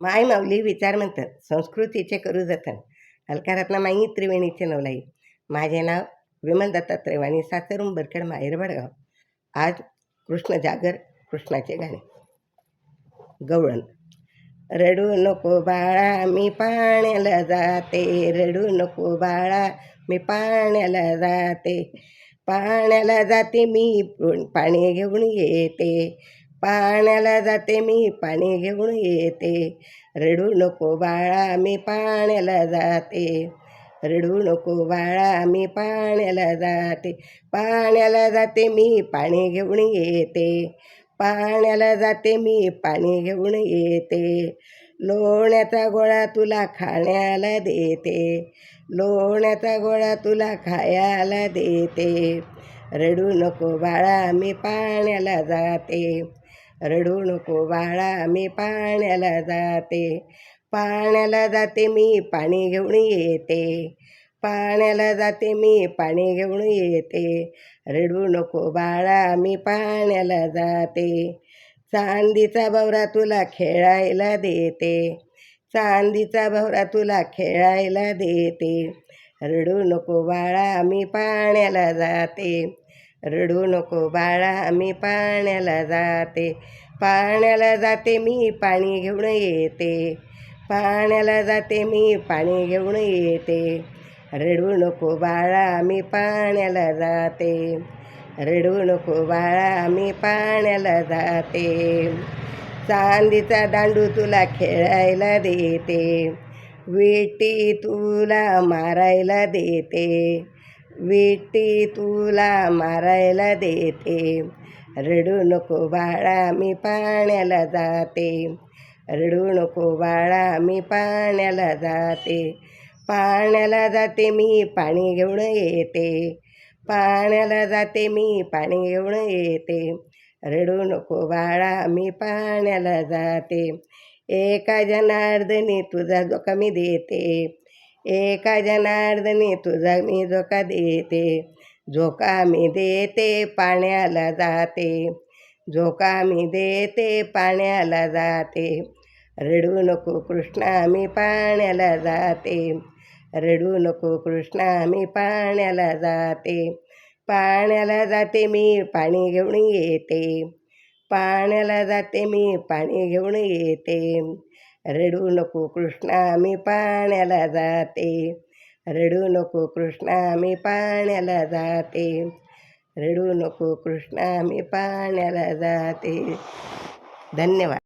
माय माऊली विचार म्हणतात संस्कृतीचे करू जतन. अलकारातला माई त्रिवेणीचे नवलाई. माझे नाव विमल दत्तात्रय वाणी, सासर उंबरखेड, माहेर भडगाव. आज कृष्ण जागर, कृष्णाचे गाणे. गवळण. रडू नको बाळा मी पाण्याला जाते, रडू नको बाळा मी पाण्याला जाते, पाण्याला जाते मी पाणी घेऊन येते, पाण्याला जाते मी पाणी घेऊन येते. रडू नको बाळा मी पाण्याला जाते, रडू नको बाळा मी पाण्याला जाते, पाण्याला जाते मी पाणी घेऊन येते, पाण्याला जाते मी पाणी घेऊन येते. लोण्याचा गोळा तुला खाण्याला देते, लोण्याचा गोळा तुला खायला देते. रडू नको बाळा मी पाण्याला जाते, रडू नको बाळा मी पाण्याला जाते, पाण्याला जाते मी पाणी घेऊन येते, पाण्याला जाते मी पाणी घेऊन येते. रडू नको बाळा मी पाण्याला जाते, चांदीचा भवरा तुला खेळायला देते, चांदीचा भवरा तुला खेळायला देते. रडू नको बाळा मी पाण्याला जाते, रडू नको बाळा मी पाण्याला जाते, पाण्याला जाते मी पाणी घेऊन येते, पाण्याला जाते मी पाणी घेऊन येते. रडू नको बाळा मी पाण्याला जाते, रडू नको बाळा मी पाण्याला जाते. चांदीचा दांडू तुला खेळायला देते, विटी तुला मारायला देते, विटी तुला मारायला देते. रडू नको बाळा मी पाण्याला जाते, रडू नको बाळा मी पाण्याला जाते, पाण्याला जाते मी पाणी घेऊन येते, पाण्याला जाते मी पाणी घेऊन येते. रडू नको बाळा मी पाण्याला जाते, एका जनार्दनी तुझा धोका मी देते, एका जनार्दनी तुझा मी धोका देते. झोका मी देते पाण्याला जाते, झोका मी देते पाण्याला जाते. रडू नको कृष्णा मी पाण्याला जाते, रडू नको कृष्णा मी पाण्याला जाते, पाण्याला जाते मी पाणी घेऊन येते, पाण्याला जाते मी पाणी घेऊन येते. रडू नको कृष्णा मी पाण्याला जाते, रडू नको कृष्णा मी पाण्याला जाते, रडू नको कृष्णा मी पाण्याला जाते. धन्यवाद.